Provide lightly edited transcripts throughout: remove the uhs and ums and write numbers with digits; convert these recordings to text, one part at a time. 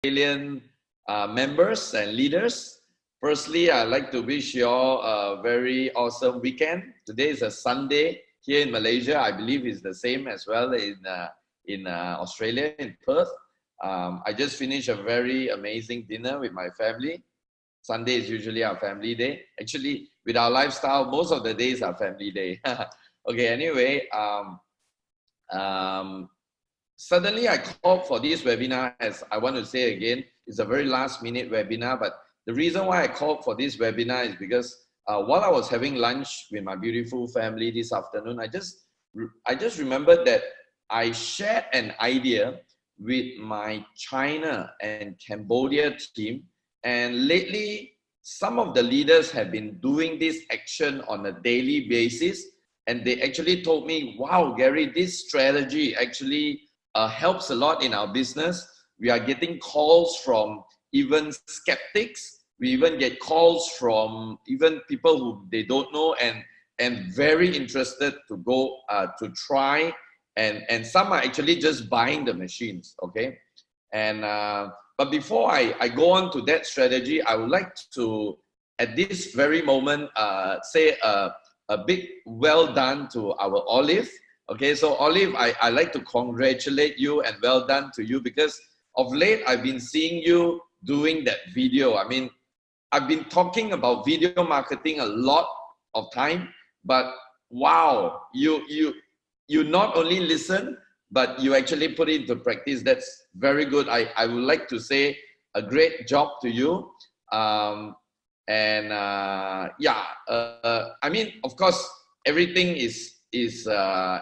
Australian members and leaders. Firstly, I'd like to wish you all a very awesome weekend. Today is a Sunday here in Malaysia. I believe it's the same as well in Australia, in Perth. I just finished a very amazing dinner with my family. Sunday is usually our family day. Actually, with our lifestyle, most of the days are family day. Okay, anyway, suddenly I called for this webinar, as I want to say again, it's a very last minute webinar, but the reason why I called for this webinar is because while I was having lunch with my beautiful family this afternoon, I just remembered that I shared an idea with my China and Cambodia team, and lately some of the leaders have been doing this action on a daily basis, and they actually told me, wow, Gary, this strategy actually helps a lot in our business. We are getting calls from even skeptics. We even get calls from even people who they don't know and very interested to go to try. And some are actually just buying the machines, okay? And but before I go on to that strategy, I would like to, at this very moment, say a big well done to our Olive. Okay, so Olive, I like to congratulate you and well done to you, because of late I've been seeing you doing that video. I mean, I've been talking about video marketing a lot of time, but wow, you not only listen, but you actually put it into practice. That's very good. I would like to say a great job to you. I mean, of course, everything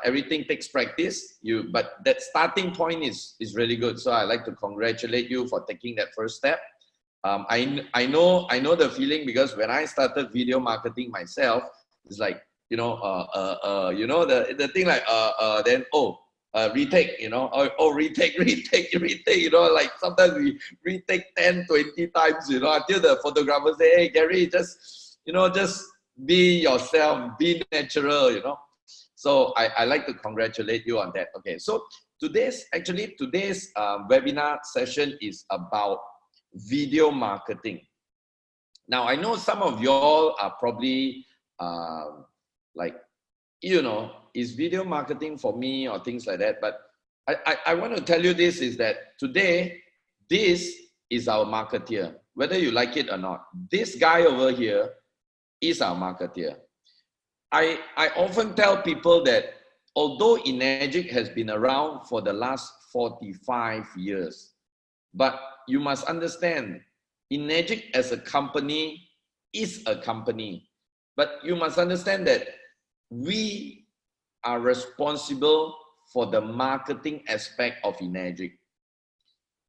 everything takes practice. But that starting point is really good. So I like to congratulate you for taking that first step. I know the feeling, because when I started video marketing myself, it's like, the thing like then retake, retake, like sometimes we retake 10, 20 times, until the photographer say, hey Gary, just be yourself, be natural. So I like to congratulate you on that. Okay, so today's webinar session is about video marketing. Now, I know some of y'all are probably like, is video marketing for me or things like that. But I want to tell you this, is that today, this is our marketeer, whether you like it or not. This guy over here is our marketeer. I often tell people that although Enagic has been around for the last 45 years, but you must understand, Enagic as a company is a company. But you must understand that we are responsible for the marketing aspect of Enagic.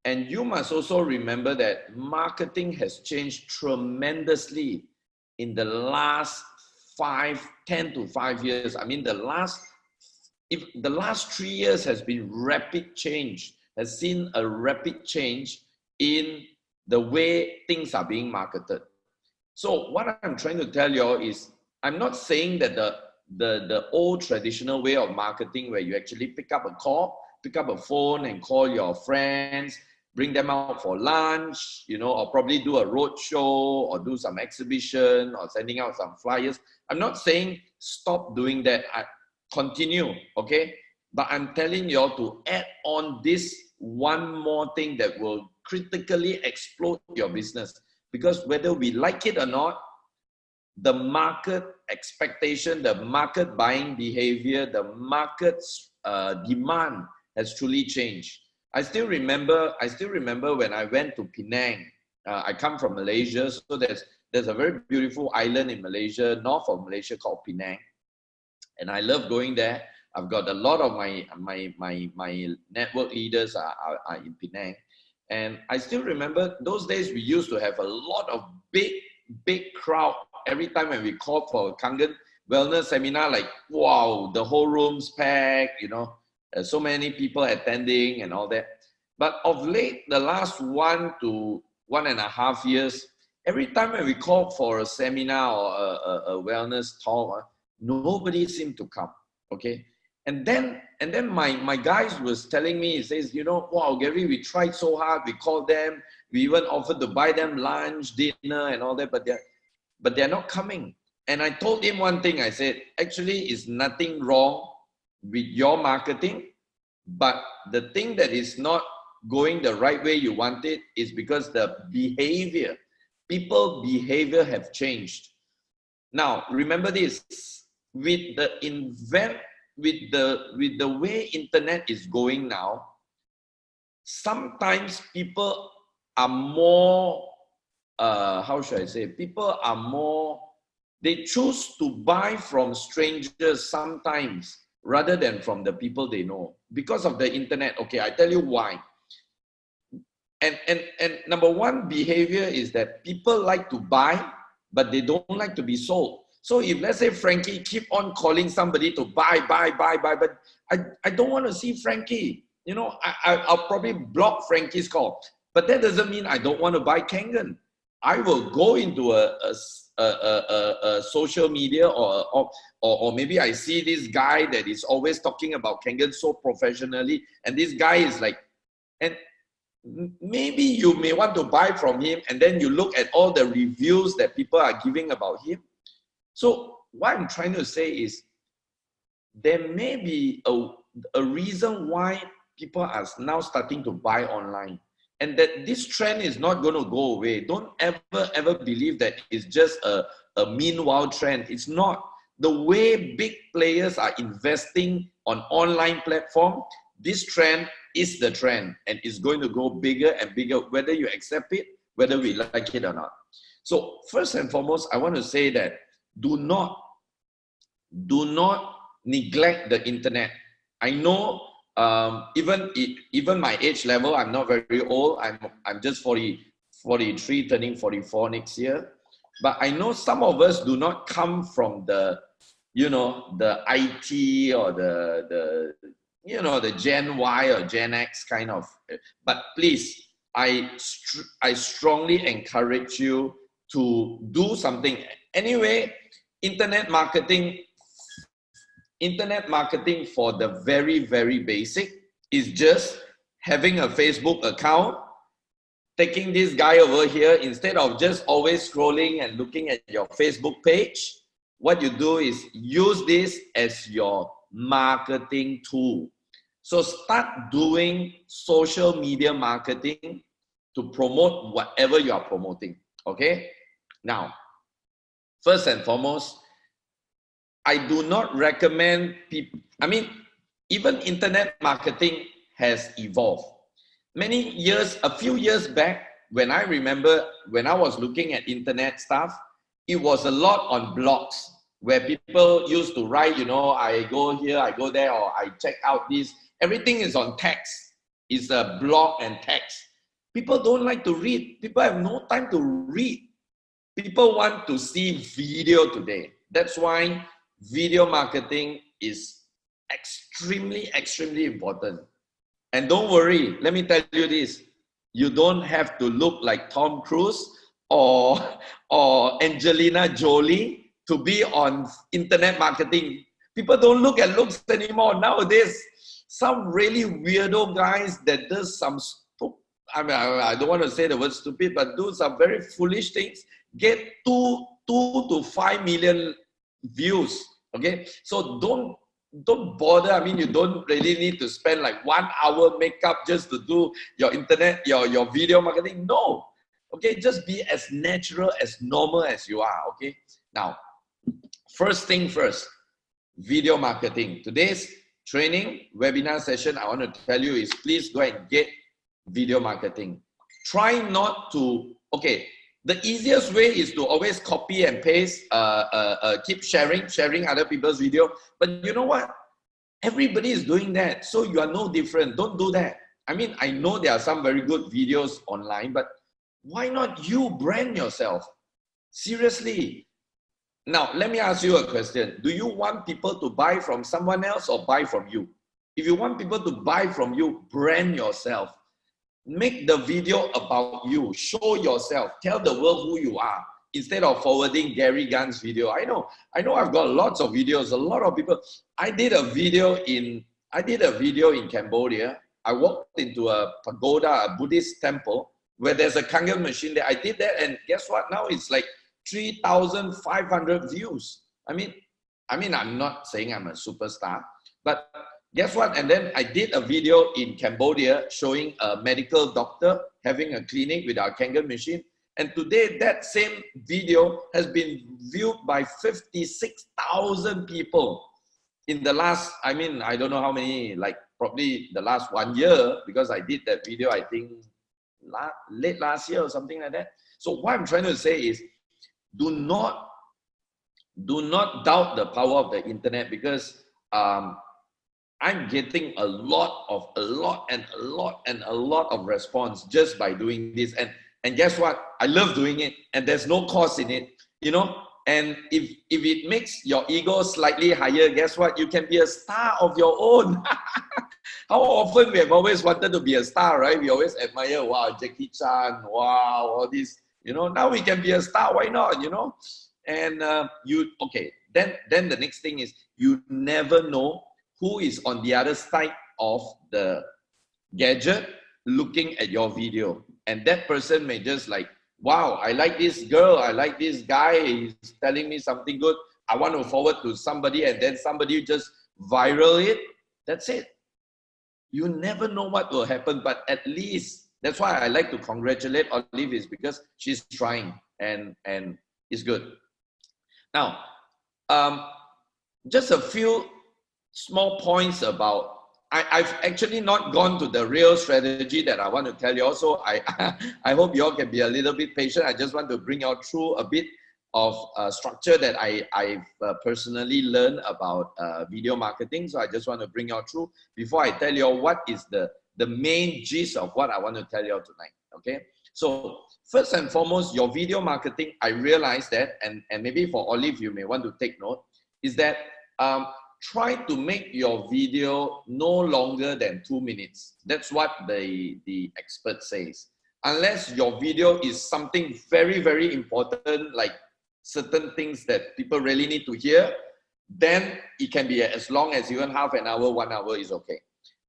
And you must also remember that marketing has changed tremendously in the last 10 to 5 years. I mean, the last 3 years has been rapid change, has seen a rapid change in the way things are being marketed. So what I'm trying to tell you all is, I'm not saying that the old traditional way of marketing, where you actually pick up a phone and call your friends, bring them out for lunch, or probably do a road show or do some exhibition or sending out some flyers. I'm not saying stop doing that. Continue, okay? But I'm telling you all to add on this one more thing that will critically explode your business. Because whether we like it or not, the market expectation, the market buying behavior, the market's demand has truly changed. I still remember when I went to Penang. I come from Malaysia, so there's a very beautiful island in Malaysia, north of Malaysia, called Penang, and I love going there. I've got a lot of my network leaders are in Penang, and I still remember those days we used to have a lot of big crowd every time when we called for a Kangen wellness seminar. Like, wow, the whole room's packed, so many people attending and all that. But of late, the last 1 to 1.5 years, every time when we call for a seminar or a wellness talk, nobody seemed to come. Okay, And then my guys was telling me, he says, you know, wow, Gary, we tried so hard. We called them. We even offered to buy them lunch, dinner, and all that, but they're not coming. And I told him one thing. I said, actually, it's nothing wrong with your marketing, but the thing that is not going the right way you want it is because the behavior, people behavior have changed. Now, remember this, with the way internet is going now, sometimes people are more, how should I say, people are more, they choose to buy from strangers sometimes rather than from the people they know because of the internet. Okay, I tell you why. And number one behavior is that people like to buy, but they don't like to be sold. So if, let's say, Frankie keep on calling somebody to buy, but I don't want to see Frankie. You know, I'll probably block Frankie's call. But that doesn't mean I don't want to buy Kangen. I will go into a social media or maybe I see this guy that is always talking about Kangen so professionally, and this guy is like, and maybe you may want to buy from him, and then you look at all the reviews that people are giving about him. So what I'm trying to say is there may be a reason why people are now starting to buy online, and that this trend is not going to go away. Don't ever believe that it's just a meanwhile trend. It's not. The way big players are investing on online platform, this trend is the trend, and it's going to go bigger and bigger, whether you accept it, whether we like it or not. So first and foremost, I want to say that do not neglect the internet. I know even my age level, I'm not very old. I'm just 43, turning 44 next year. But I know some of us do not come from the, you know, the IT or the you know, the Gen Y or Gen X kind of. But please, I strongly encourage you to do something. Anyway, internet marketing for the very, very basic is just having a Facebook account, taking this guy over here, instead of just always scrolling and looking at your Facebook page, what you do is use this as your marketing tool. So start doing social media marketing to promote whatever you are promoting, okay? Now, first and foremost, I do not recommend people, I mean, even internet marketing has evolved. A few years back, when I remember, when I was looking at internet stuff, it was a lot on blogs where people used to write, you know, I go here, I go there, or I check out this. Everything is on text. It's a blog and text. People don't like to read. People have no time to read. People want to see video today. That's why video marketing is extremely, extremely important. And don't worry, let me tell you this. You don't have to look like Tom Cruise or Angelina Jolie to be on internet marketing. People don't look at looks anymore. Nowadays, some really weirdo guys that does some, I don't want to say the word stupid, but do some very foolish things, get 2 to 5 million views. Okay, so don't bother. I mean, you don't really need to spend like 1 hour makeup just to do your internet, your video marketing. No. Okay, just be as natural, as normal as you are. Okay, now, first thing first, video marketing. Today's training webinar session, I want to tell you is please go and get video marketing. Try not to, okay, the easiest way is to always copy and paste, keep sharing other people's video. But you know what? Everybody is doing that. So you are no different. Don't do that. I mean, I know there are some very good videos online, but why not you brand yourself? Seriously. Now, let me ask you a question. Do you want people to buy from someone else or buy from you? If you want people to buy from you, brand yourself. Make the video about you. Show yourself. Tell the world who you are. instead of forwarding Gary Gunn's video. I know I've got lots of videos, a lot of people. I did a video in Cambodia. I walked into a pagoda, a Buddhist temple, where there's a Kangen machine there. I did that, and guess what? Now it's like 3,500 views. I mean, I'm not saying I'm a superstar, but guess what? And then I did a video in Cambodia showing a medical doctor having a clinic with our Kangen machine. And today, that same video has been viewed by 56,000 people in the last, I don't know how many, like probably the last 1 year, because I did that video, I think, late last year or something like that. So what I'm trying to say is, do not doubt the power of the internet, because I'm getting a lot of response just by doing this. And guess what? I love doing it, and there's no cost in it, you know. And if it makes your ego slightly higher, guess what? You can be a star of your own. How often we have always wanted to be a star, right? We always admire, wow, Jackie Chan, wow, all this, you know. Now we can be a star. Why not? You know. And Then the next thing is, you never know who is on the other side of the gadget looking at your video. And that person may just like, wow, I like this girl, I like this guy, he's telling me something good, I want to forward to somebody, and then somebody just viral it. That's it. You never know what will happen, but at least, that's why I like to congratulate Olive, is because she's trying, and it's good. Now, just a few small points about, I've actually not gone to the real strategy that I want to tell you all, so I hope you all can be a little bit patient. I just want to bring you all through a bit of structure that I've personally learned about video marketing. So I just want to bring you all through before I tell you all what is the main gist of what I want to tell you all tonight, okay? So first and foremost, your video marketing, I realize that, and maybe for Olive, you may want to take note, is that try to make your video no longer than 2 minutes. That's what the expert says. Unless your video is something very, very important, like certain things that people really need to hear, then it can be as long as even half an hour, 1 hour is okay.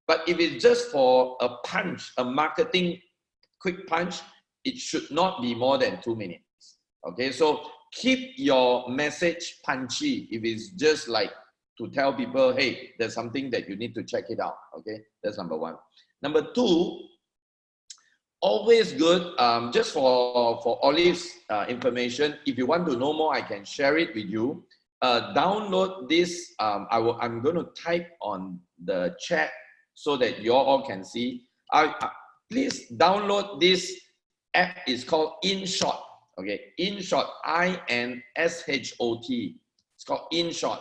But if it's just for a punch, a marketing quick punch, it should not be more than 2 minutes. Okay, so keep your message punchy. If it's just like to tell people, hey, there's something that you need to check it out. Okay, that's number one. Number two, always good, just for Olive's information, if you want to know more, I can share it with you. Download this, I'm going to type on the chat so that you all can see. Please download this app. It's called InShot. Okay, InShot, INSHOT. It's called InShot.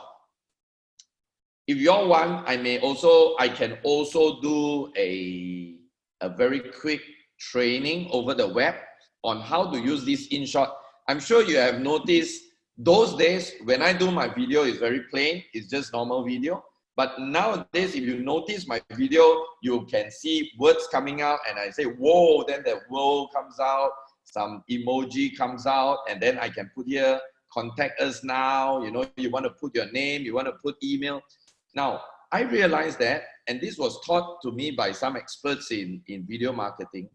If you all want, I can also do a very quick training over the web on how to use this InShot. I'm sure you have noticed those days when I do my video, it's very plain, it's just normal video. But nowadays, if you notice my video, you can see words coming out, and I say, whoa, then the whoa comes out, some emoji comes out, and then I can put here, contact us now, you know, you want to put your name, you want to put email. Now, I realized that, and this was taught to me by some experts in video marketing.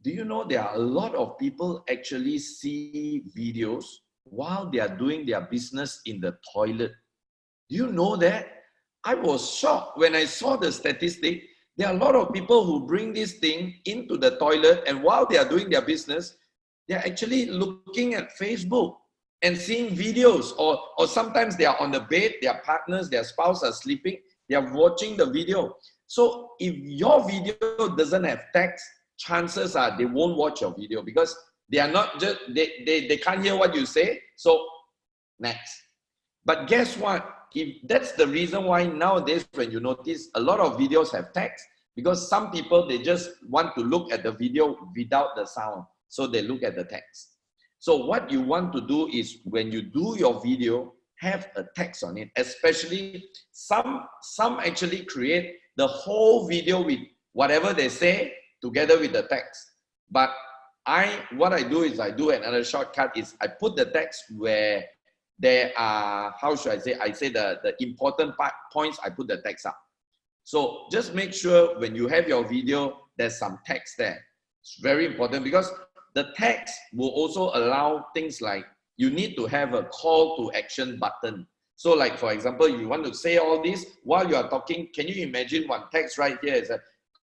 Do you know there are a lot of people actually see videos while they are doing their business in the toilet? Do you know that? I was shocked when I saw the statistic. There are a lot of people who bring this thing into the toilet, and while they are doing their business, they're actually looking at Facebook and seeing videos, or sometimes they are on the bed, their partners, their spouse are sleeping, they are watching the video. So if your video doesn't have text, chances are they won't watch your video, because they are not just, they can't hear what you say. So next. But guess what? If that's the reason why nowadays, when you notice, a lot of videos have text, because some people, they just want to look at the video without the sound. So they look at the text. So what you want to do is, when you do your video, have a text on it. Especially some actually create the whole video with whatever they say together with the text. But what I do is I do another shortcut is I put the text where there are, how should I say the important points, I put the text up. So just make sure when you have your video, there's some text there. It's very important because the text will also allow things like you need to have a call to action button. So like, for example, you want to say all this while you are talking, can you imagine one text right here is a,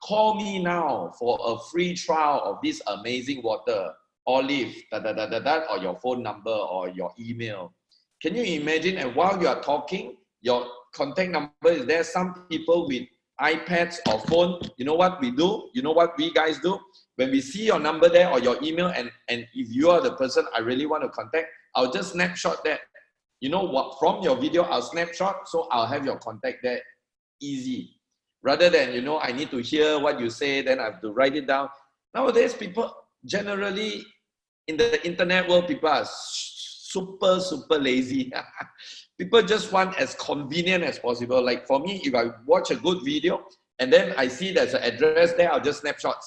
call me now for a free trial of this amazing water, Olive, or your phone number or your email. Can you imagine? And while you are talking, your contact number is there. Some people with iPads or phone, you know what we do? You know what we guys do? When we see your number there or your email, and if you are the person I really want to contact, I'll just snapshot that. You know what? From your video, I'll snapshot, so I'll have your contact there. Easy. Rather than, you know, I need to hear what you say, then I have to write it down. Nowadays, people generally in the internet world, people are super lazy. People just want as convenient as possible. Like for me, if I watch a good video and then I see there's an address there, I'll just snapshot.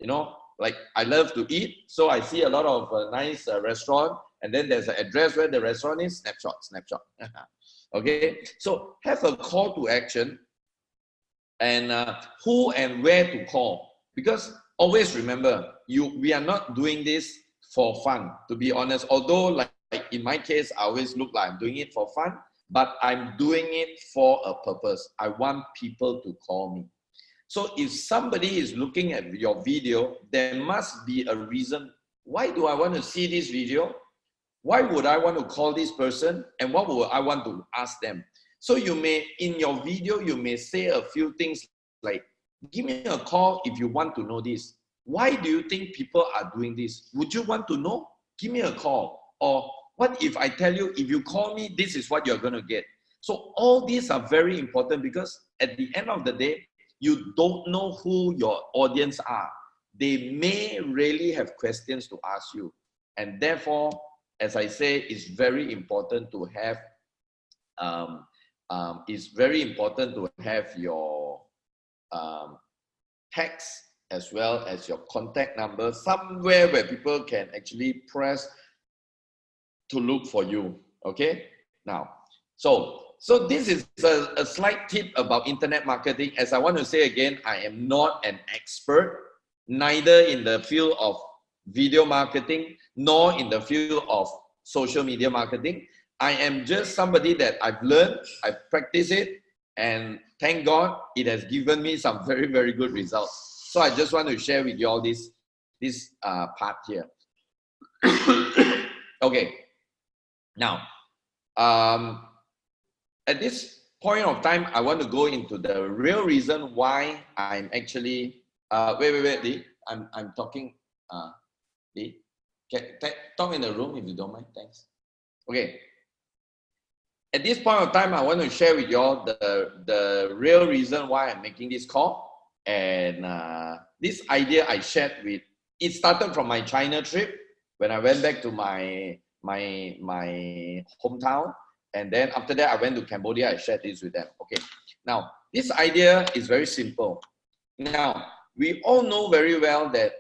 You know, like I love to eat, so I see a lot of nice restaurant, and then there's an address where the restaurant is, snapshot. Okay, so have a call to action and who and where to call, because always remember, we are not doing this for fun, to be honest. Although like in my case, I always look like I'm doing it for fun, but I'm doing it for a purpose. I want people to call me. So if somebody is looking at your video, there must be a reason. Why do I want to see this video? Why would I want to call this person? And what would I want to ask them? So you may, in your video, you may say a few things like, give me a call if you want to know this. Why do you think people are doing this? Would you want to know? Give me a call. Or what if I tell you, if you call me, this is what you're going to get. So all these are very important because at the end of the day, you don't know who your audience are. They may really have questions to ask you. And therefore, as I say, it's very important to have your text as well as your contact number somewhere where people can actually press to look for you. Okay, now, so this is a slight tip about internet marketing. As I want to say again, I am not an expert, neither in the field of video marketing nor in the field of social media marketing. I am just somebody that I've learned, I've practiced it, and thank God it has given me some very good results. So I just want to share with you all this part here. Okay, now at this point of time, I want to go into the real reason why I'm actually wait, Lee. I'm talking. Lee, talk in the room if you don't mind. Thanks. Okay. At this point of time, I want to share with you all the real reason why I'm making this call. And this idea I shared with, it started from my China trip when I went back to my hometown. And then after that, I went to Cambodia. I shared this with them. Okay. Now, this idea is very simple. Now, we all know very well that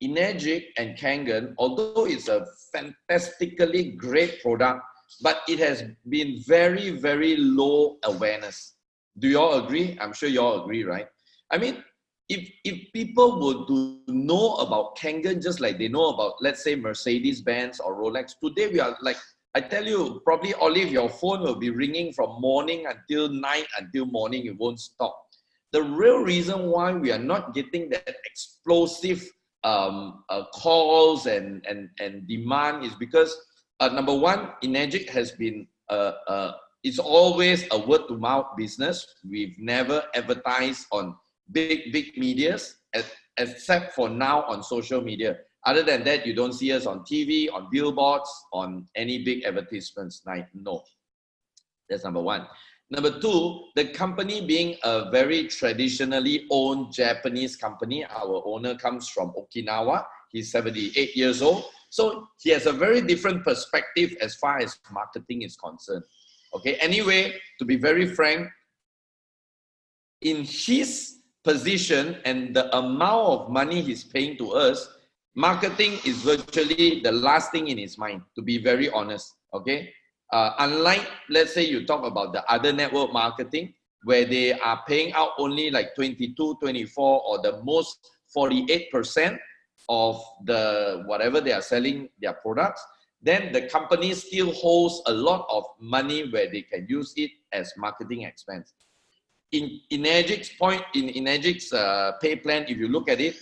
Energic and Kangen, although it's a fantastically great product, but it has been very low awareness. Do you all agree? I'm sure you all agree, right? I mean, if people would to know about Kangen just like they know about, let's say, Mercedes-Benz or Rolex, today we are like, I tell you, probably, Olive, your phone will be ringing from morning until night, until morning, it won't stop. The real reason why we are not getting that explosive calls and demand is because number one, Energic has been it's always a word-to-mouth business. We've never advertised on big medias, except for now on social media. Other than that, you don't see us on TV, on billboards, on any big advertisements. No, that's number one. Number two, the company being a very traditionally owned Japanese company. Our owner comes from Okinawa. He's 78 years old. So he has a very different perspective as far as marketing is concerned. Okay, anyway, to be very frank, in his position and the amount of money he's paying to us, marketing is virtually the last thing in his mind, to be very honest, okay? Unlike, let's say you talk about the other network marketing, where they are paying out only like 22, 24, or the most 48% of the whatever they are selling their products, then the company still holds a lot of money where they can use it as marketing expense. In Energic's pay plan, if you look at it,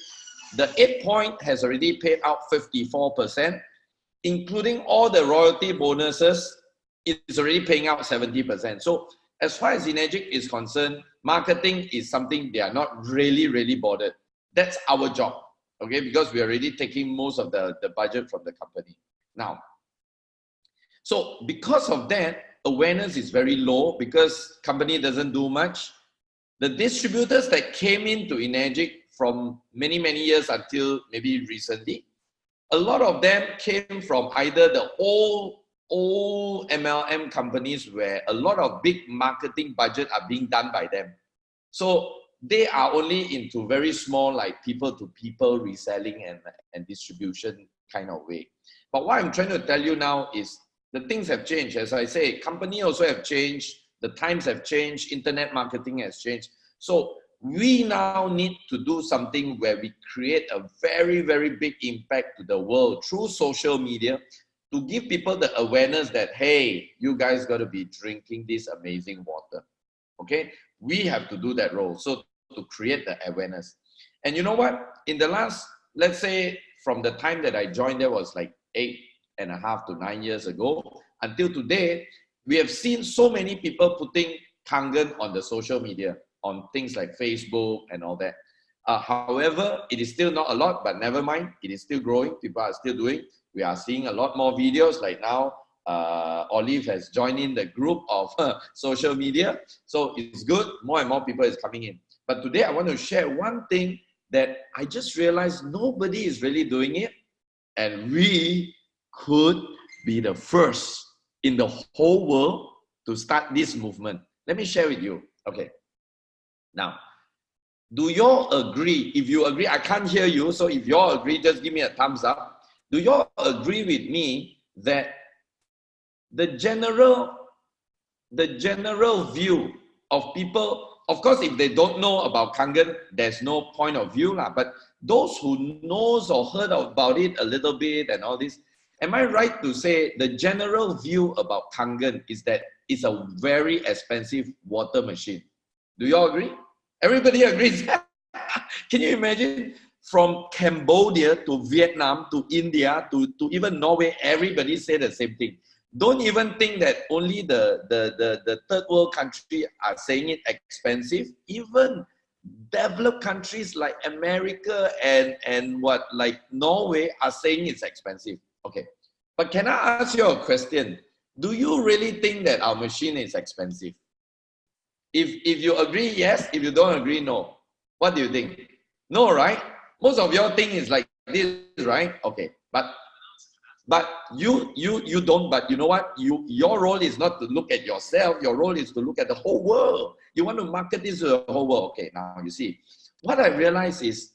the 8-point has already paid out 54%, including all the royalty bonuses, it's already paying out 70%. So as far as Energic is concerned, marketing is something they are not really bothered. That's our job, okay? Because we're already taking most of the budget from the company. Now, so because of that, awareness is very low because company doesn't do much. The distributors that came into Energic from many years until maybe recently, a lot of them came from either the old MLM companies where a lot of big marketing budget are being done by them. So they are only into very small, like people-to-people reselling and distribution kind of way. But what I'm trying to tell you now is the things have changed. As I say, company also have changed, the times have changed, internet marketing has changed. So we now need to do something where we create a very big impact to the world through social media to give people the awareness that, hey, you guys got to be drinking this amazing water. Okay? We have to do that role. So to create the awareness. And you know what? In the last, let's say from the time that I joined, there was like 8.5 to 9 years ago, until today, we have seen so many people putting Kangen on the social media, on things like Facebook and all that. However, it is still not a lot, but never mind. It is still growing. People are still doing. We are seeing a lot more videos. Like now, Olive has joined in the group of social media. So it's good. More and more people is coming in. But today I want to share one thing that I just realized nobody is really doing it. And we could be the first in the whole world to start this movement. Let me share with you. Okay. Now, do you all agree? If you agree, I can't hear you. So if you all agree, just give me a thumbs up. Do you all agree with me that the general view of people, of course, if they don't know about Kangen, there's no point of view, but those who knows or heard about it a little bit and all this, am I right to say the general view about Kangen is that it's a very expensive water machine? Do you all agree? Everybody agrees. Can you imagine from Cambodia to Vietnam to India to even Norway, everybody say the same thing. Don't even think that only the third world country are saying it expensive. Even developed countries like America and like Norway are saying it's expensive. Okay, but can I ask you a question? Do you really think that our machine is expensive? If you agree, yes. If you don't agree, no. What do you think? No, right? Most of your thing is like this, right? Okay, but you don't. But you know what? Your role is not to look at yourself. Your role is to look at the whole world. You want to market this to the whole world. Okay, now you see. What I realized is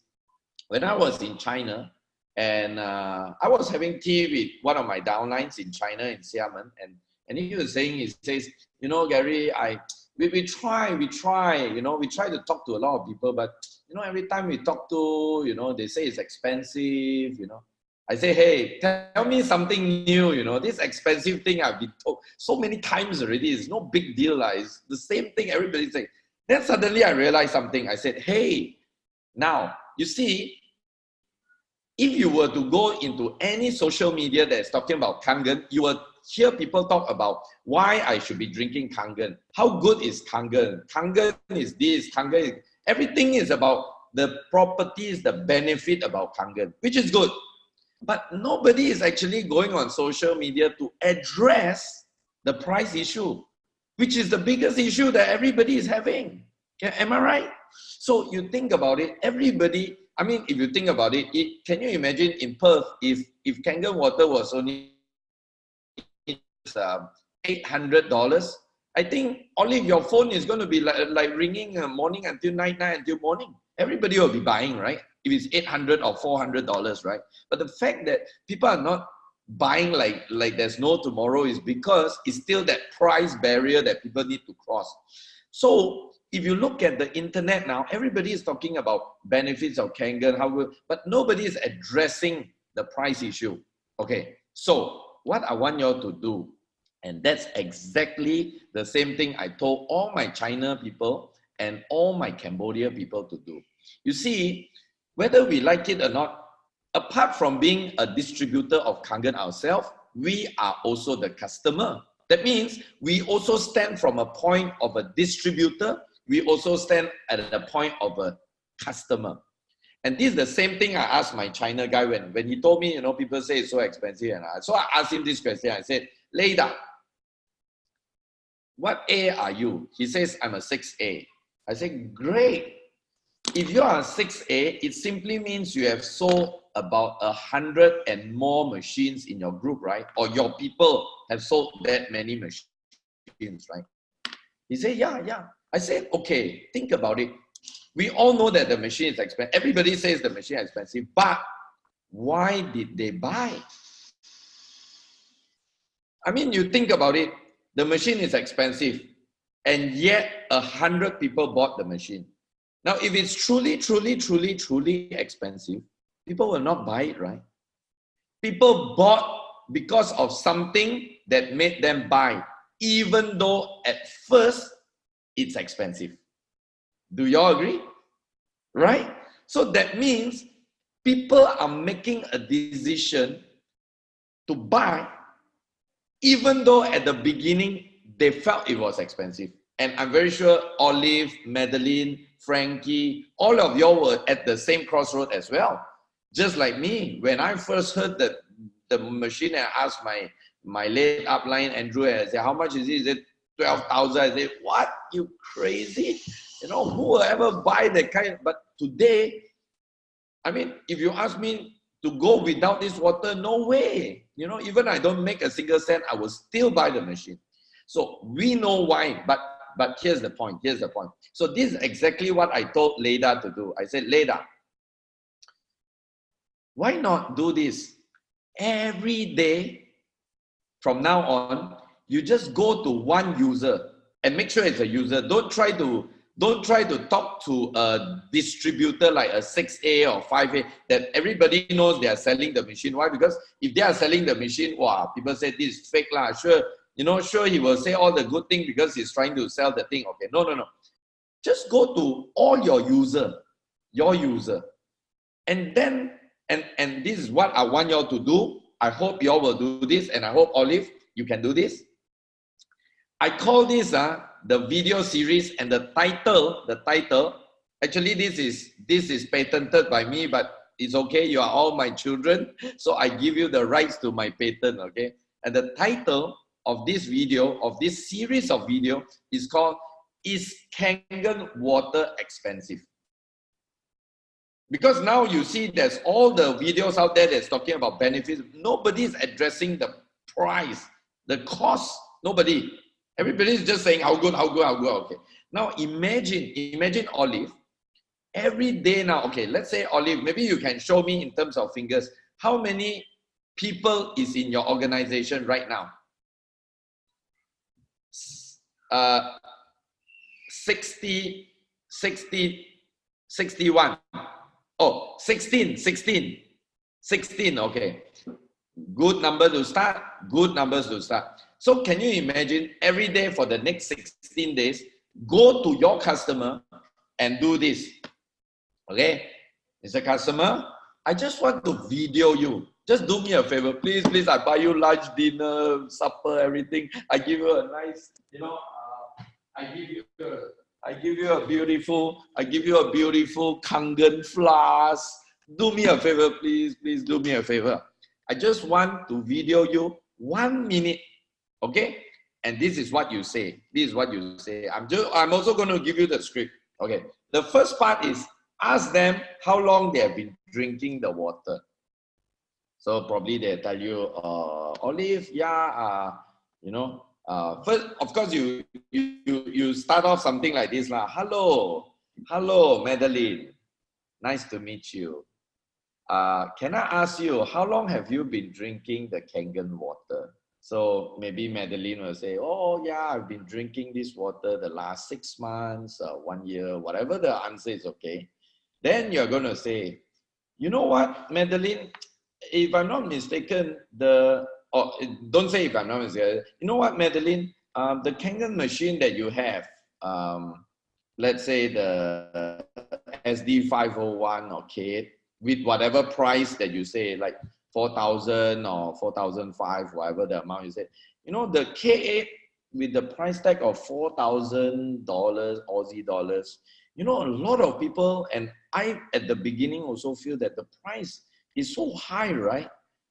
when I was in China and I was having tea with one of my downlines in China in Xiamen, and he was saying, he says, you know, Gary, we try, you know, we try to talk to a lot of people, but, you know, every time we talk to, you know, they say it's expensive, you know. I say, hey, tell me something new, you know, this expensive thing I've been told so many times already, it's no big deal. It's the same thing everybody's saying. Then suddenly I realized something. I said, hey, now, you see, if you were to go into any social media that's talking about Kangen, you will hear people talk about why I should be drinking Kangen. How good is Kangen? Kangen is this, Kangen is... Everything is about the properties, the benefit about Kangen, which is good. But nobody is actually going on social media to address the price issue, which is the biggest issue that everybody is having. Am I right? So you think about it, everybody... I mean, if you think about it, can you imagine in Perth, if Kangen water was only $800, I think only your phone is going to be like ringing morning until night until morning. Everybody will be buying, right? if it's $800 or $400, right? But the fact that people are not buying like there's no tomorrow is because it's still that price barrier that people need to cross. So if you look at the internet now, everybody is talking about benefits of Kangen, how good, but nobody is addressing the price issue. Okay, so what I want you all to do, and that's exactly the same thing I told all my China people and all my Cambodia people to do. You see, whether we like it or not, apart from being a distributor of Kangen ourselves, we are also the customer. That means we also stand from a point of a distributor. We also stand at the point of a customer. And this is the same thing I asked my China guy when he told me, you know, people say it's so expensive. And so I asked him this question. I said, Leda, what A are you? He says, I'm a 6A. I said, great. If you are a 6A, it simply means you have sold about 100 and more machines in your group, right? Or your people have sold that many machines, right? He said, yeah. I said, okay, think about it. We all know that the machine is expensive. Everybody says the machine is expensive, but why did they buy? I mean, you think about it, the machine is expensive, and yet 100 people bought the machine. Now, if it's truly expensive, people will not buy it, right? People bought because of something that made them buy, even though at first it's expensive. Do y'all agree? Right? So that means people are making a decision to buy, even though at the beginning they felt it was expensive. And I'm very sure Olive, Madeline, Frankie, all of y'all were at the same crossroad as well. Just like me, when I first heard that the machine, I asked my late upline, Andrew, and I said, how much is it? Is it 12,000? I said, what? You crazy? You know, who will ever buy that kind? But today, I mean, if you ask me to go without this water, no way. You know, even I don't make a single cent, I will still buy the machine. So we know why, but here's the point, So this is exactly what I told Leda to do. I said, Leda, why not do this? Every day from now on, you just go to one user and make sure it's a user. Don't try to talk to a distributor like a 6A or 5A that everybody knows they are selling the machine. Why? Because if they are selling the machine, wow, people say this is fake lah. Sure, you know, sure he will say all the good things because he's trying to sell the thing. Okay, no. Just go to all your user, and then and this is what I want y'all to do. I hope y'all will do this, and I hope Olive, you can do this. I call this the video series, and the title, actually this is patented by me, but it's okay, you are all my children, so I give you the rights to my patent, okay? And the title of this video, of this series of video, is called, Is Kangen Water Expensive? Because now you see there's all the videos out there that's talking about benefits. Nobody's addressing the price, the cost, nobody. Everybody's just saying how good, okay. Now imagine Olive, every day now, okay, let's say Olive, maybe you can show me in terms of fingers, how many people is in your organization right now? 61. Oh, 16, okay. Good number to start, good numbers to start. So can you imagine every day for the next 16 days, go to your customer and do this. Okay, Mr. Customer, I just want to video you. Just do me a favor, please, I buy you lunch, dinner, supper, everything. I give you a nice, you know, I give you a beautiful Kangen flask. Do me a favor, please do me a favor. I just want to video you 1 minute, okay? And this is what you say. I'm also going to give you the script, okay? The first part is ask them how long they have been drinking the water. So probably they'll tell you, Olive, you know, first, of course, you start off something like this lah. Hello, Madeline. Nice to meet you. Can I ask you, how long have you been drinking the Kangen water? So maybe Madeline will say, oh yeah, I've been drinking this water the last 6 months, 1 year, whatever the answer is, okay. Then you're going to say, you know what, Madeline, if I'm not mistaken, don't say if I'm not mistaken, you know what, Madeline, the Kangen machine that you have, let's say the SD501 or K8, with whatever price that you say, like 4,000 or 4,005, whatever the amount you say. You know, the K8 with the price tag of $4,000 Aussie dollars, you know, a lot of people, and I at the beginning also feel that the price is so high, right?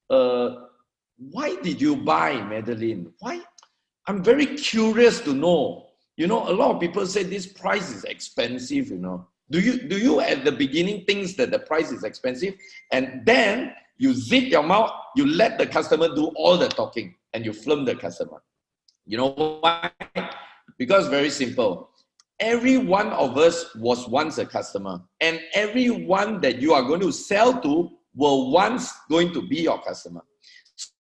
Why did you buy, Madeline? Why? I'm very curious to know. You know, a lot of people say this price is expensive, you know. Do you at the beginning think that the price is expensive, and then you zip your mouth, you let the customer do all the talking, and you film the customer? You know why? Because very simple. Every one of us was once a customer, and everyone that you are going to sell to were once going to be your customer.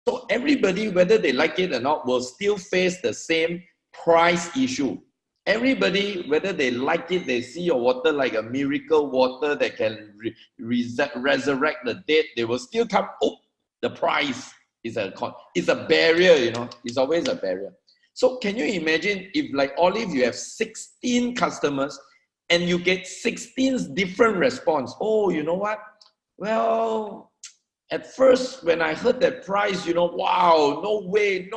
So everybody, whether they like it or not, will still face the same price issue. Everybody, whether they like it, they see your water like a miracle water that can resurrect the dead, they will still come, oh, the price is a barrier, you know, it's always a barrier. So can you imagine if, like Olive, you have 16 customers and you get 16 different response. Oh, you know what? Well, at first, when I heard that price, you know, wow, no way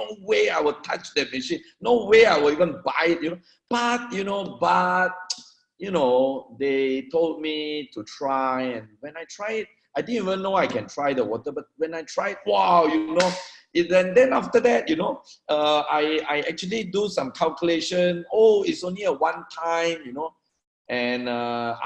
I will touch that machine. No way I will even buy it, you know. But, you know, they told me to try. And when I tried it, I didn't even know I can try the water. But when I tried, wow, you know, then after that, you know, I actually do some calculation. Oh, it's only a one time, you know. And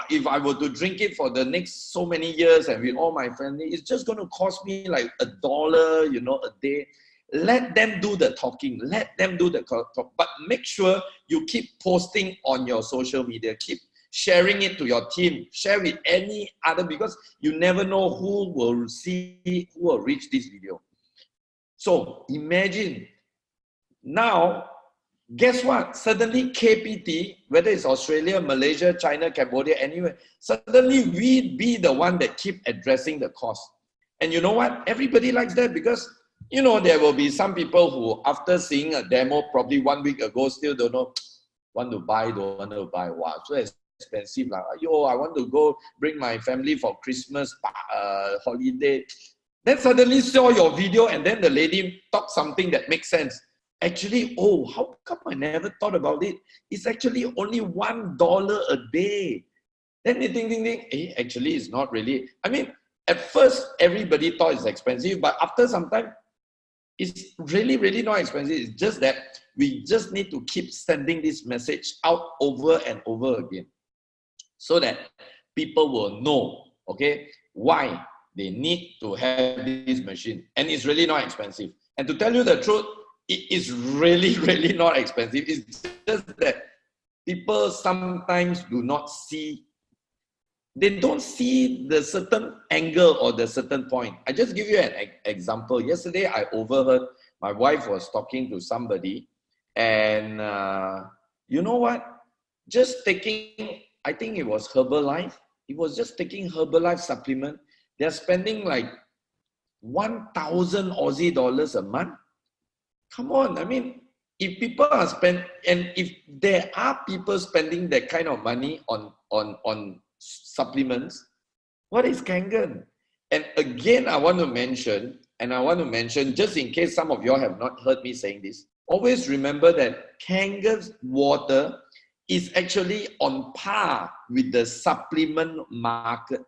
if I were to drink it for the next so many years and with all my family, it's just going to cost me like $1, you know, a day. Let them do the talking. Let them do the talk. But make sure you keep posting on your social media. Keep sharing it to your team. Share with any other, because you never know who will see, who will reach this video. So imagine now, guess what? Suddenly KPT, whether it's Australia, Malaysia, China, Cambodia, anywhere, suddenly we be the one that keep addressing the cost. And you know what? Everybody likes that, because, you know, there will be some people who, after seeing a demo probably 1 week ago, still don't know, want to buy, don't want to buy. Wow, so expensive. Like, yo, I want to go bring my family for Christmas holiday. Then suddenly saw your video, and then the lady talk something that makes sense. Actually, oh, how come I never thought about it? It's actually only $1 a day. Then they think, hey, actually, it's not really. I mean, at first, everybody thought it's expensive, but after some time, it's really, really not expensive. It's just that we just need to keep sending this message out over and over again, so that people will know, okay, why they need to have this machine. And it's really not expensive. And to tell you the truth, it is really, really not expensive. It's just that people sometimes do not see, they don't see the certain angle or the certain point. I just give you an example. Yesterday, I overheard my wife was talking to somebody, and you know what? Just taking, I think it was Herbalife. It was just taking Herbalife supplement. They're spending like 1,000 Aussie dollars a month. Come on, I mean, if people are and if there are people spending that kind of money on supplements, what is Kangen? And again, I want to mention, just in case some of you all have not heard me saying this, always remember that Kangen's water is actually on par with the supplement market.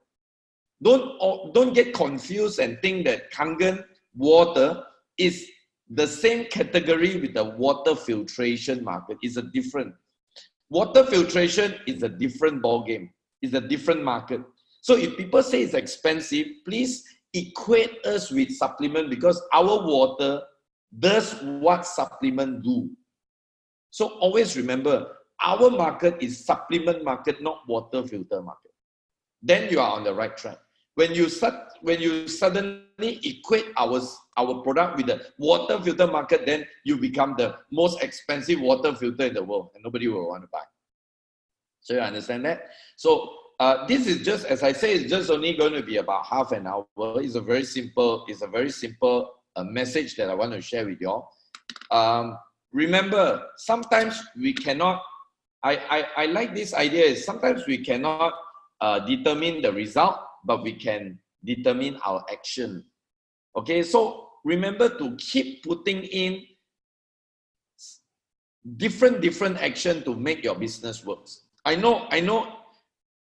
Don't get confused and think that Kangen water is the same category with the water filtration market. Is a different. Water filtration is a different ball game. It's a different market. So if people say it's expensive, please equate us with supplement, because our water does what supplement do. So always remember, our market is supplement market, not water filter market. then you are on the right track. When you suddenly equate our product with the water filter market, then you become the most expensive water filter in the world, and nobody will want to buy. So you understand that? So this is just, as I say, it's just only going to be about half an hour. It's a very simple message that I want to share with you all. Remember, sometimes we cannot. I like this idea. Is sometimes we cannot determine the result, but we can determine our action. Okay, so remember to keep putting in different action to make your business works. I know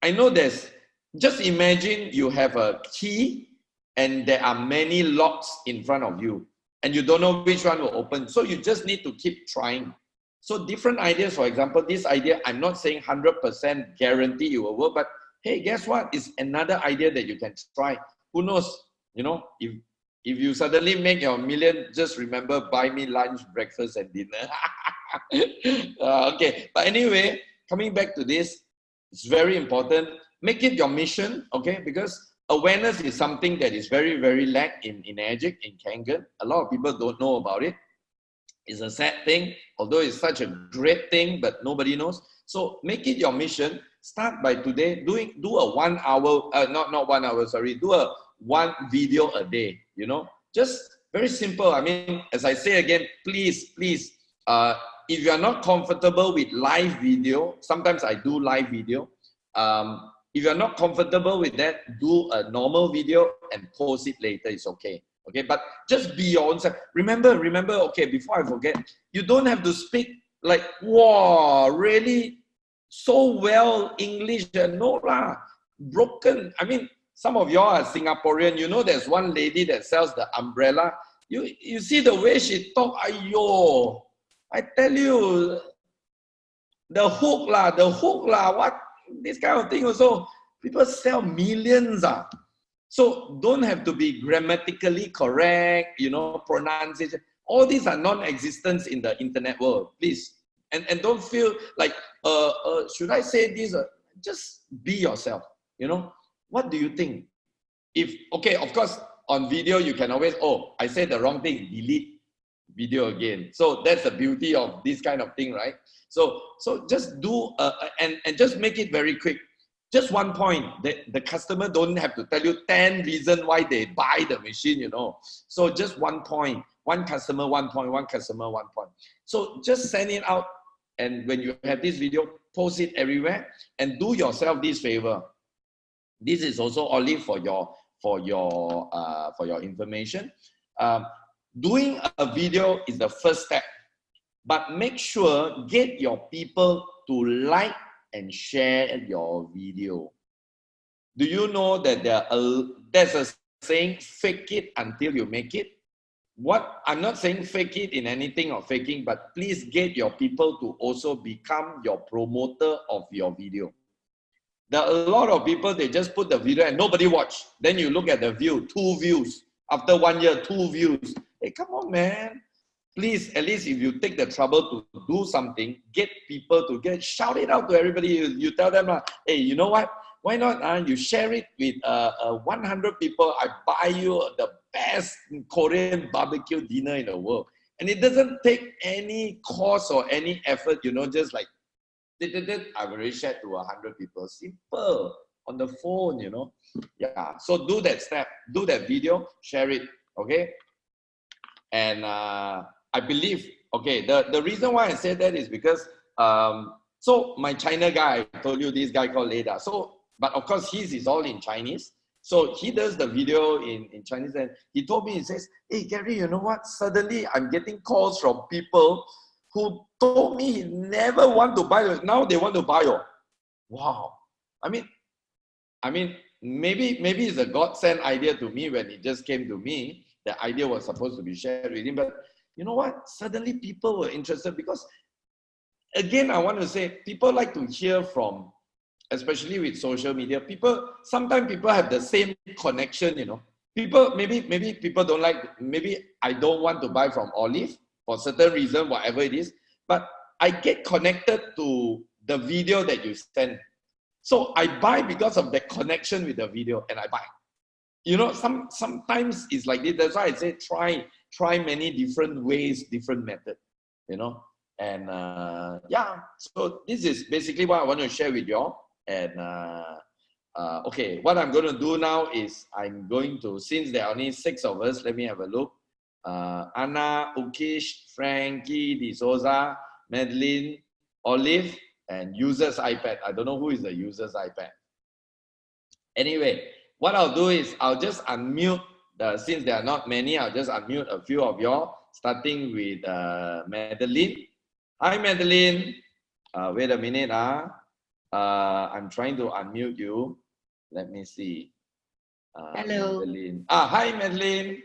there's, just imagine you have a key and there are many locks in front of you and you don't know which one will open. So you just need to keep trying. So different ideas, for example, this idea, I'm not saying 100% guarantee it will work, but hey, guess what? It's another idea that you can try. Who knows? You know, if you suddenly make your million, just remember, buy me lunch, breakfast, and dinner. Okay, but anyway, coming back to this, it's very important. Make it your mission, okay? Because awareness is something that is very, very lack in Agic, in Kangen. A lot of people don't know about it. It's a sad thing, although it's such a great thing, but nobody knows. So make it your mission. Start by today. Do a 1 hour, not 1 hour, sorry. Do a one video a day. You know, just very simple. I mean, as I say again, please, if you are not comfortable with live video, sometimes I do live video. If you're not comfortable with that, do a normal video and post it later. It's okay. Okay, but just be your own self. Remember, okay, before I forget, you don't have to speak like, wow, really so well English. No lah, broken. I mean, some of y'all are Singaporean. You know, there's one lady that sells the umbrella. You see the way she talk, ayo. I tell you, the hook lah, what, this kind of thing also, people sell millions. So don't have to be grammatically correct, you know, pronunciation. All these are non-existent in the internet world, please. And don't feel like, should I say this? Just be yourself, you know. What do you think? Okay, of course, on video, you can always, oh, I said the wrong thing, delete video again. So that's the beauty of this kind of thing, right? So just do, and just make it very quick. Just one point, the customer don't have to tell you 10 reasons why they buy the machine, you know. So just one point, one customer, one point, one customer, one point. So just send it out, and when you have this video, post it everywhere, and do yourself this favor. This is also only for your information. Doing a video is the first step, but make sure get your people to like and share your video. Do you know that there's a saying, fake it until you make it? What, I'm not saying fake it in anything or faking, but please get your people to also become your promoter of your video. There are a lot of people, they just put the video and nobody watch. Then you look at the view, 2 views. After 1 year, 2 views. Hey, come on, man. Please, at least if you take the trouble to do something, get people to shout it out to everybody. You tell them, hey, you know what? Why not? You share it with 100 people. I buy you the best Korean barbecue dinner in the world. And it doesn't take any cost or any effort, you know, just like, I've already shared to 100 people. Simple, on the phone, you know. Yeah, so do that step, do that video, share it, okay? And I believe, okay, the reason why I say that is because, so my China guy, I told you this guy called Leda. So, but of course, his is all in Chinese. So he does the video in Chinese, and he told me, he says, hey, Gary, you know what? Suddenly I'm getting calls from people who told me he never want to buy it. Now they want to buy it. Wow. I mean, maybe it's a godsend idea to me when it just came to me. The idea was supposed to be shared with him, but you know what? Suddenly people were interested because, again, I want to say, people like to hear from, especially with social media, sometimes people have the same connection, you know. Maybe people don't like, maybe I don't want to buy from Olive for certain reason, whatever it is, but I get connected to the video that you send. So I buy because of the connection with the video, and I buy. You know, sometimes it's like this. That's why I say try many different ways, different method. You know, and yeah. So this is basically what I want to share with you all. And okay, what I'm going to do now is I'm going to, since there are only 6 of us, let me have a look. Anna, Ukish, Frankie, D'Souza, Madeline, Olive, and user's iPad. I don't know who is the user's iPad. Anyway, what I'll do is I'll just unmute, since there are not many, I'll just unmute a few of y'all, starting with Madeline. Hi, Madeline. Wait a minute. I'm trying to unmute you. Let me see. Hello. Madeline. Hi, Madeline.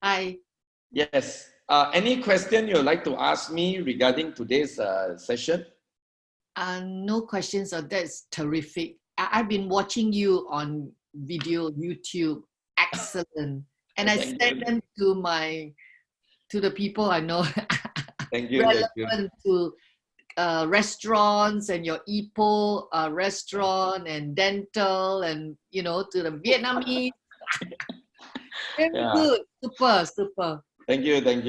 Hi. Yes. Any question you'd like to ask me regarding today's session? No questions. That's terrific. I've been watching you on video, YouTube. Excellent. And I sent them to the people I know. Thank you. Relevant to restaurants and your Ipoh restaurant and dental and, you know, to the Vietnamese. Very good. Super. Thank you. Thank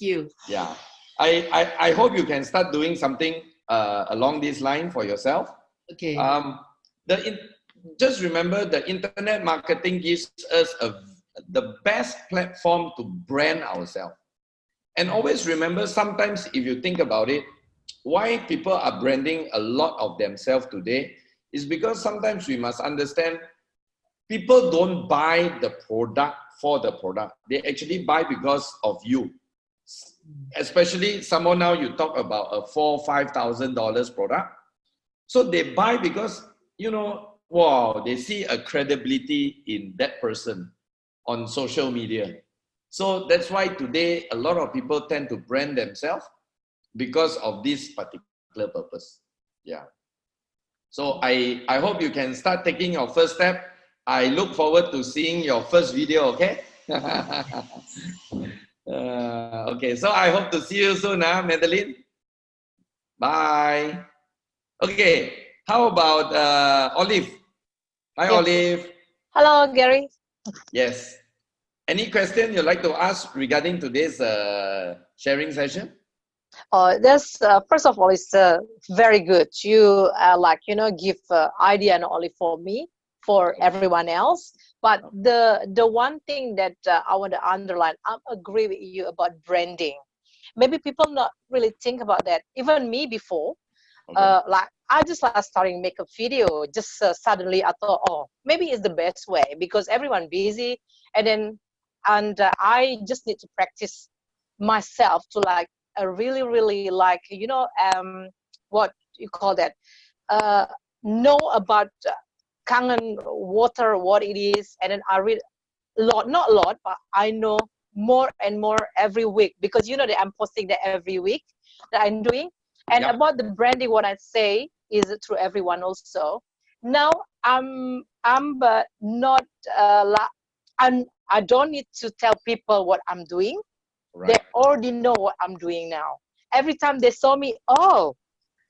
you. Yeah. I hope you can start doing something along this line for yourself. Okay. Just remember, the internet marketing gives us the best platform to brand ourselves. And always remember, sometimes if you think about it, why people are branding a lot of themselves today is because sometimes we must understand people don't buy the product for the product. They actually buy because of you. Especially someone now you talk about a $4,000-$5,000 product. So they buy because, you know, wow, they see a credibility in that person on social media. So that's why today a lot of people tend to brand themselves because of this particular purpose. Yeah. So I hope you can start taking your first step. I look forward to seeing your first video, okay? Okay, so I hope to see you soon, Madeline. Bye. Okay, how about Olive? Hi, yes. Olive. Hello, Gary. Yes. Any question you'd like to ask regarding today's sharing session? That's first of all, it's very good. You give idea not only for me, for everyone else. But the one thing that I want to underline, I agree with you about branding. Maybe people not really think about that. Even me before, like I just starting make a video. Just suddenly I thought, oh, maybe it's the best way because everyone busy, and I just need to practice myself to really what you call that, know about Kangen water, what it is, and then I read not a lot, but I know more and more every week because you know that I'm posting that every week that I'm doing. And about the branding, what I say is through everyone also. Now I'm not I don't need to tell people what I'm doing. Right. They already know what I'm doing now. Every time they saw me, oh,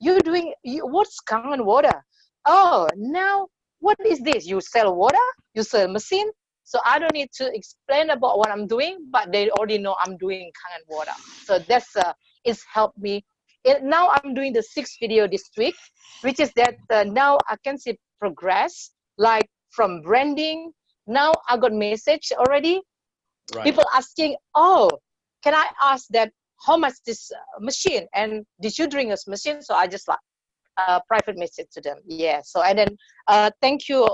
what's Kangen water? Oh, now what is this? You sell water? You sell machine? So I don't need to explain about what I'm doing, but they already know I'm doing Kangen water. So that's it's helped me. Now I'm doing the 6th video this week, which is that now I can see progress, like from branding. Now I got message already. Right. People asking, oh, can I ask that how much this machine? And did you drink this machine? So I just private message to them. Yeah. So and then thank you.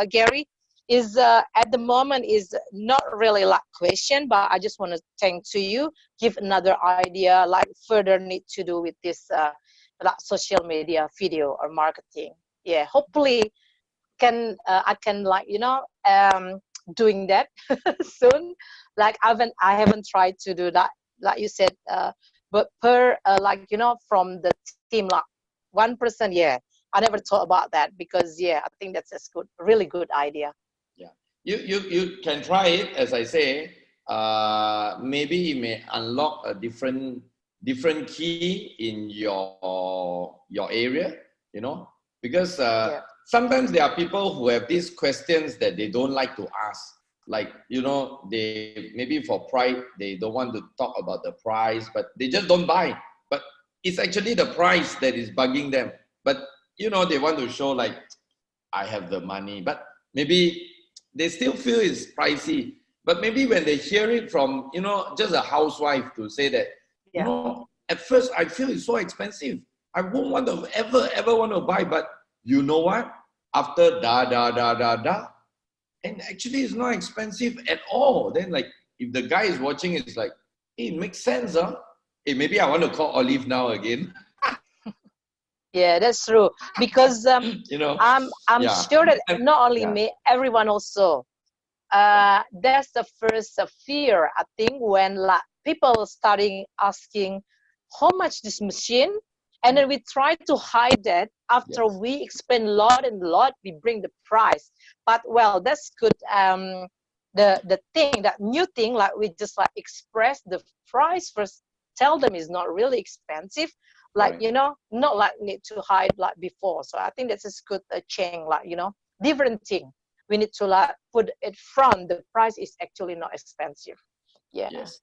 Gary is at the moment is not really like question, but I just want to thank to you. Give another idea like further need to do with this like social media video or marketing. Yeah. Hopefully I can doing that soon. Like I haven't tried to do that, like you said, but from the team, like 1%. Yeah, I never thought about that because I think that's a really good idea. Yeah, you can try it. As I say, maybe it may unlock a different different key in your area, you know, because sometimes there are people who have these questions that they don't like to ask. Like, you know, they maybe for pride, they don't want to talk about the price, but they just don't buy. But it's actually the price that is bugging them. But, you know, they want to show like, I have the money, but maybe they still feel it's pricey. But maybe when they hear it from, you know, just a housewife to say that, you know, at first I feel it's so expensive. I won't want to ever want to buy. But you know what? After and actually it's not expensive at all. Then like, if the guy is watching, it's like, hey, it makes sense, huh? Hey, maybe I want to call Olive now again. Yeah, that's true. Because you know, I'm sure that not only me, everyone also. That's the first fear, I think, when like people starting asking how much this machine, and then we try to hide that. After we explain a lot and a lot, we bring the price. But well, that's good. The thing, that new thing, like we just like express the price first, tell them it's not really expensive, like you know, not like need to hide like before. So I think this is good change, like you know, different thing. We need to like put it front. The price is actually not expensive. Yeah. Yes.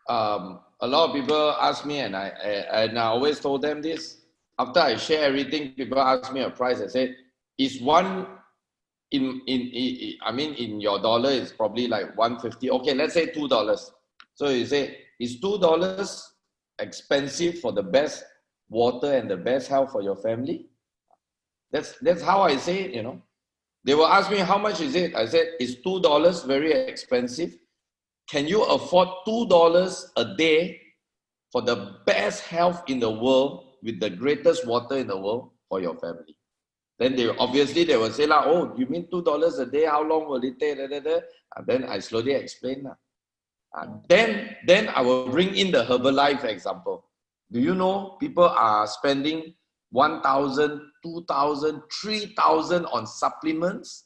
A lot of people ask me, and I always told them this. After I share everything, people ask me a price. I said, "Is one in your dollar is probably like 150. Okay, let's say $2. So you say, is $2 expensive for the best water and the best health for your family?" That's how I say it, you know. They will ask me, how much is it? I said, is $2 very expensive? Can you afford $2 a day for the best health in the world with the greatest water in the world for your family? Then they will say, like, oh, you mean $2 a day? How long will it take? And then I slowly explain. Then I will bring in the Herbalife example. Do you know people are spending 1,000, 2,000, 3,000 on supplements?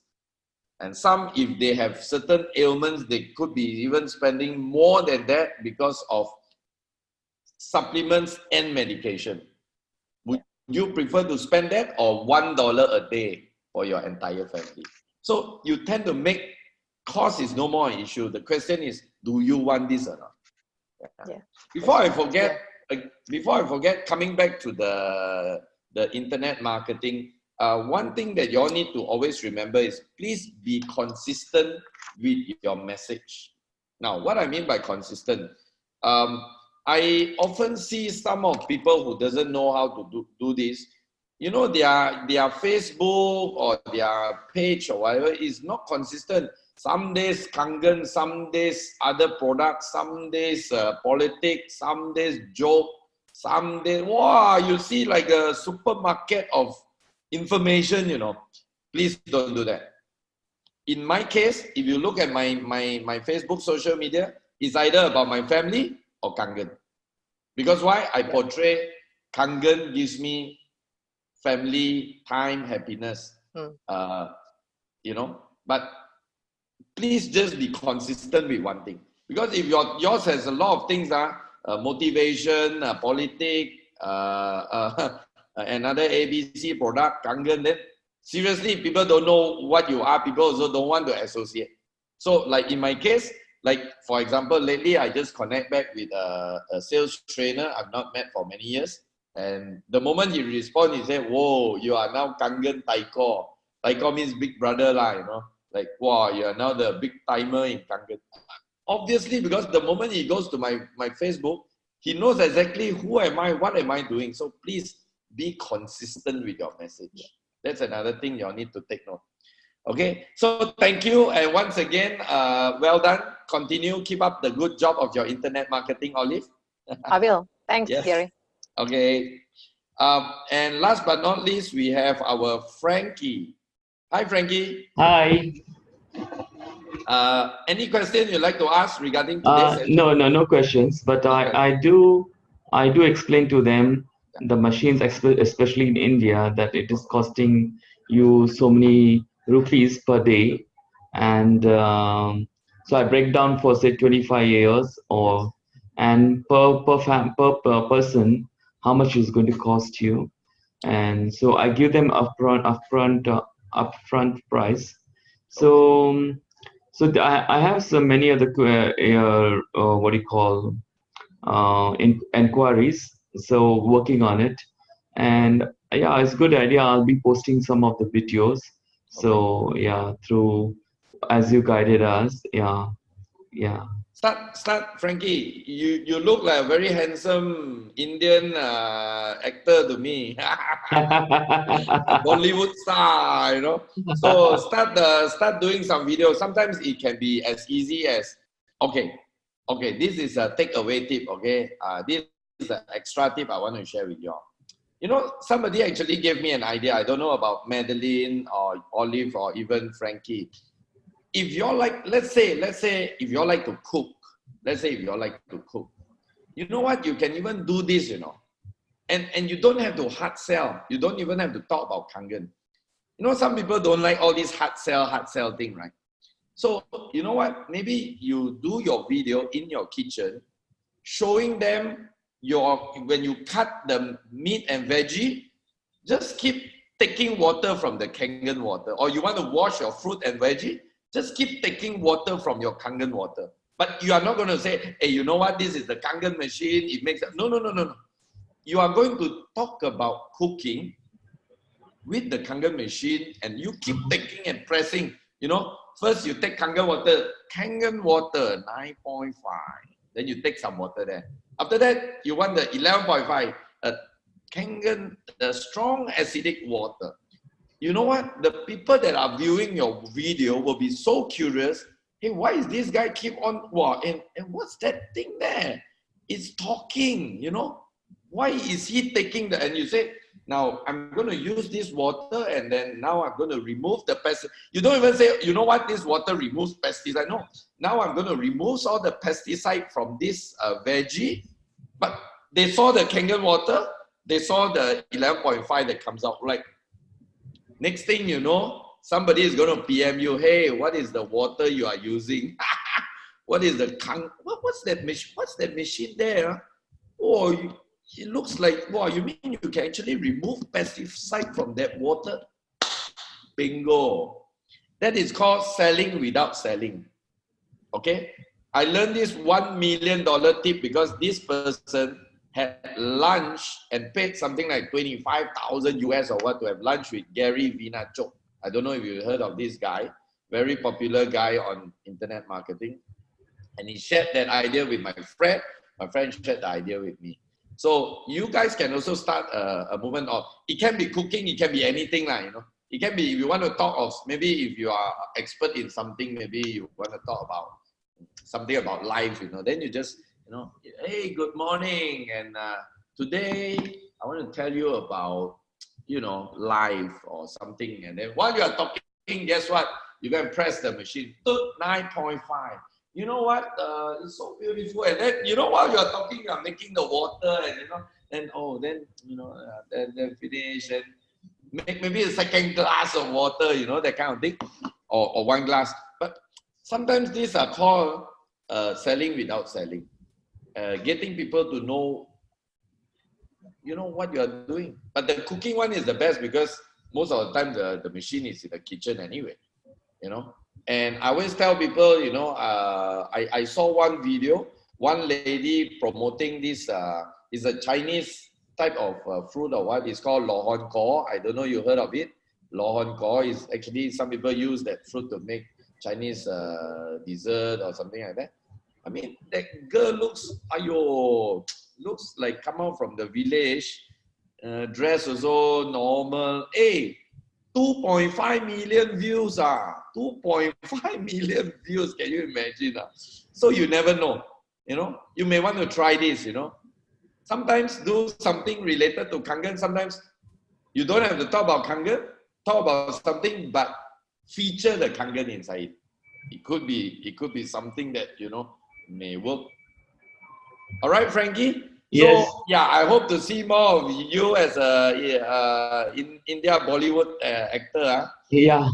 And some, if they have certain ailments, they could be even spending more than that because of supplements and medication. Would you prefer to spend that or $1 a day for your entire family? So you tend to make cost is no more an issue. The question is, do you want this or not? Before I forget, coming back to the internet marketing, one thing that you all need to always remember is please be consistent with your message. Now, what I mean by consistent, I often see some of people who doesn't know how to do this. You know, their Facebook or their page or whatever is not consistent. Some days Kangen, some days other products, some days politics, some days joke, some days, wow, you see like a supermarket of information, you know. Please don't do that. In my case, if you look at my Facebook social media, it's either about my family or Kangen. Because why? I portray Kangen gives me family, time, happiness. You know, but please just be consistent with one thing. Because if yours has a lot of things, motivation, politics, another ABC product, Kangen, then seriously, people don't know what you are. People also don't want to associate. So like in my case, like for example, lately I just connect back with a sales trainer I've not met for many years. And the moment he responds, he said, whoa, you are now Kangen Taiko. Taiko means big brother, you know. Like, wow, you are now the big timer in Kangen. Obviously, because the moment he goes to my Facebook, he knows exactly who am I, what am I doing. So please be consistent with your message. That's another thing you'll need to take note. Okay, so thank you. And once again, well done. Continue, keep up the good job of your internet marketing, Olive. I will. Thanks, Gary. Okay. And last but not least, we have our Frankie. Hi, Frankie. Hi. Any question you'd like to ask regarding today's session? No questions. But I do explain to them the machines, especially in India, that it is costing you so many rupees per day, and so I break down for say 25 years or and per person, how much is going to cost you. And so I give them upfront price. So I have so many other what do you call inquiries. So working on it, and yeah, it's a good idea. I'll be posting some of the videos. So yeah, through as you guided us. Yeah, yeah. Start, Frankie. You look like a very handsome Indian actor to me. Bollywood star, you know. So start doing some videos. Sometimes it can be as easy as, okay, this is a takeaway tip, okay. This is an extra tip I want to share with you all. You know, somebody actually gave me an idea. I don't know about Madeline or Olive or even Frankie. If you're like, let's say if you're like to cook, you know what, you can even do this, you know, and you don't have to hard sell. You don't even have to talk about Kangen. You know, some people don't like all this hard sell thing, right? So you know what, maybe you do your video in your kitchen showing them when you cut the meat and veggie, just keep taking water from the Kangen water. Or you want to wash your fruit and veggie, just keep taking water from your Kangen water. But you are not going to say, hey, you know what, this is the Kangen machine, it makes... No. You are going to talk about cooking with the Kangen machine, and you keep taking and pressing. You know, first you take Kangen water 9.5. Then you take some water there. After that, you want the 11.5, Kangen, the strong acidic water. You know what? The people that are viewing your video will be so curious. Hey, why is this guy keep on, wow, and what's that thing there? It's talking, you know? Why is he taking the, and you say, now I'm going to use this water and then now I'm going to remove the pesticide. You don't even say, you know what, this water removes pesticide. No, now I'm going to remove all the pesticide from this veggie. But they saw the Kangen water, they saw the 11.5 that comes out, like, next thing you know, somebody is going to PM you, hey, what is the water you are using? What is the what's that machine? What's that machine there? Oh, it looks like, wow, you mean you can actually remove pesticide from that water? Bingo. That is called selling without selling. Okay? I learned this $1 million tip because this person had lunch and paid something like 25,000 US or what to have lunch with Gary Vaynerchuk. I don't know if you heard of this guy, very popular guy on internet marketing. And he shared that idea with my friend. My friend shared the idea with me. So you guys can also start a movement of, it can be cooking, it can be anything, you know. It can be, if you want to talk of, maybe if you are expert in something, maybe you want to talk about something about life, you know, then you just, you know, hey, good morning. And today I want to tell you about, you know, life or something. And then while you are talking, guess what? You go and press the machine, 9.5. You know what? It's so beautiful. And then, you know, while you're talking, you're making the water, and you know, then you know, then finish and make maybe a second glass of water, you know, that kind of thing, or one glass. But sometimes these are called selling without selling, getting people to know, you know, what you are doing. But the cooking one is the best because most of the time the machine is in the kitchen anyway, you know. And I always tell people, you know, I saw one video, one lady promoting this, is a Chinese type of fruit or what, it's called lo hon ko. I don't know you heard of it. Lo hon ko is actually, some people use that fruit to make Chinese dessert or something like that. I mean, that girl looks like come out from the village, dress also normal. Hey, 2.5 million views, 2.5 million views, can you imagine? So you never know, you know, you may want to try this, you know. Sometimes do something related to Kangen, sometimes you don't have to talk about Kangen, talk about something, but feature the Kangen inside. It could be something that, you know, may work. All right, Frankie? Yes. So, yeah, I hope to see more of you as a in India Bollywood actor. Yeah.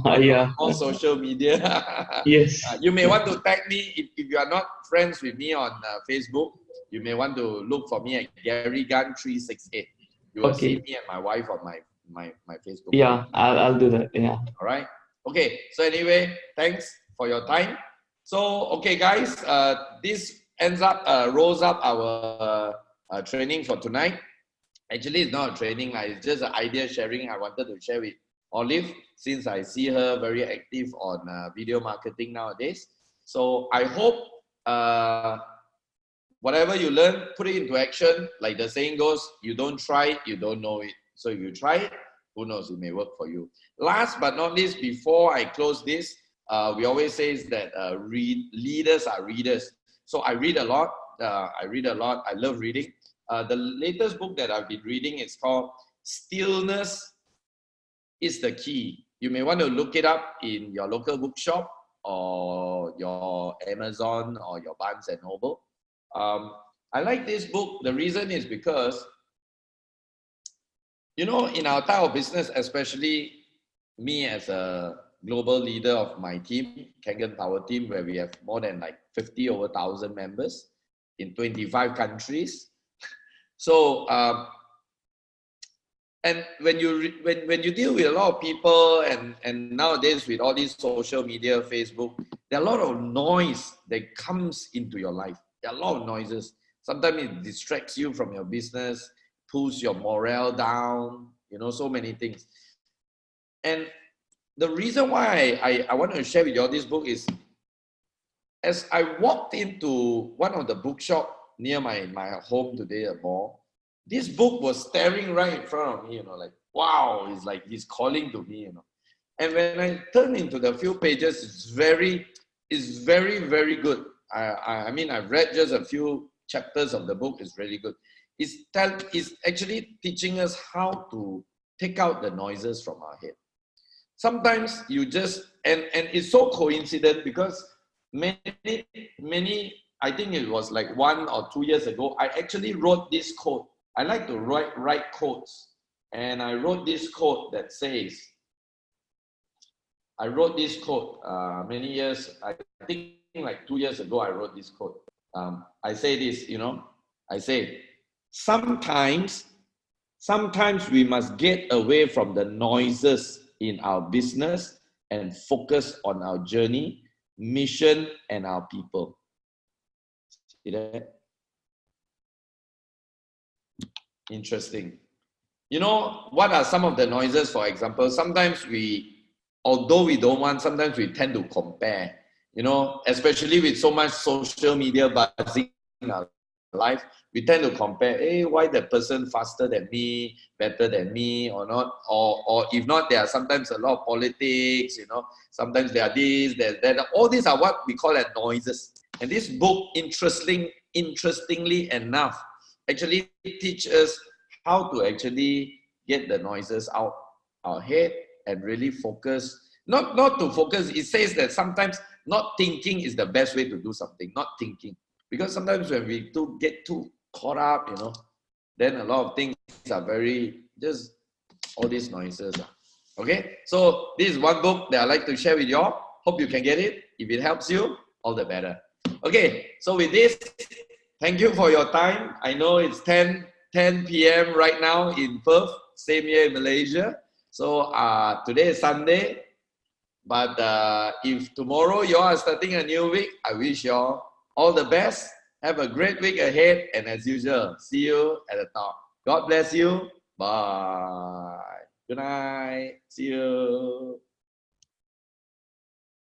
On social media. Yes. You may want to tag me if you are not friends with me on Facebook. you may want to look for me at Gary Gunn 368. You will see me and my wife on my Facebook. Yeah, I'll do that. Yeah. All right. Okay. So anyway, thanks for your time. So okay, guys, this rolls up our training for tonight. Actually, it's not a training, it's just an idea sharing I wanted to share with Olive, since I see her very active on video marketing nowadays. So I hope whatever you learn, put it into action. Like the saying goes, you don't try it, you don't know it. So if you try it, who knows, it may work for you. Last but not least, before I close this, we always say that leaders are readers. So I read a lot. I love reading. The latest book that I've been reading is called Stillness is the Key. You may want to look it up in your local bookshop or your Amazon or your Barnes and Noble. I like this book. The reason is because, you know, in our type of business, especially me as a global leader of my team, Kangen Power Team, where we have more than like 50 over 1,000 members in 25 countries. So, and when you deal with a lot of people, and nowadays with all these social media, Facebook, there are a lot of noise that comes into your life. There are a lot of noises. Sometimes it distracts you from your business, pulls your morale down, you know, so many things. And the reason why I want to share with you all this book is, as I walked into one of the bookshop near my home today, a mall, this book was staring right in front of me, you know, like, wow, it's like he's calling to me, you know. And when I turn into the few pages, it's very, very good. I mean, I've read just a few chapters of the book. It's really good. It's actually teaching us how to take out the noises from our head. Sometimes you just, and it's so coincident because many, I think it was like 1 or 2 years ago, I actually wrote this quote. I like to write quotes. And I wrote this quote that says, many years, I think like 2 years ago, I wrote this quote. I say this, you know, I say, sometimes we must get away from the noises in our business and focus on our journey, mission, and our people. See that? Interesting. You know, what are some of the noises, for example? Sometimes although we don't want, sometimes we tend to compare, you know, especially with so much social media buzzing in our life, we tend to compare, hey, why the person faster than me, better than me, or not, or if not, there are sometimes a lot of politics, you know, sometimes there are this, there's that. All these are what we call as noises. And this book, interestingly enough, actually teach us how to actually get the noises out our head and really focus. Not to focus, it says that sometimes not thinking is the best way to do something, not thinking. Because sometimes when we get too caught up, you know, then a lot of things are just all these noises. Okay, so this is one book that I like to share with you all. Hope you can get it. If it helps you, all the better. Okay, so with this, thank you for your time. I know it's 10 p.m. right now in Perth, same here in Malaysia. So today is Sunday, but if tomorrow you are starting a new week, I wish you all the best. Have a great week ahead, and as usual, see you at the top. God bless you. Bye. Good night. See you.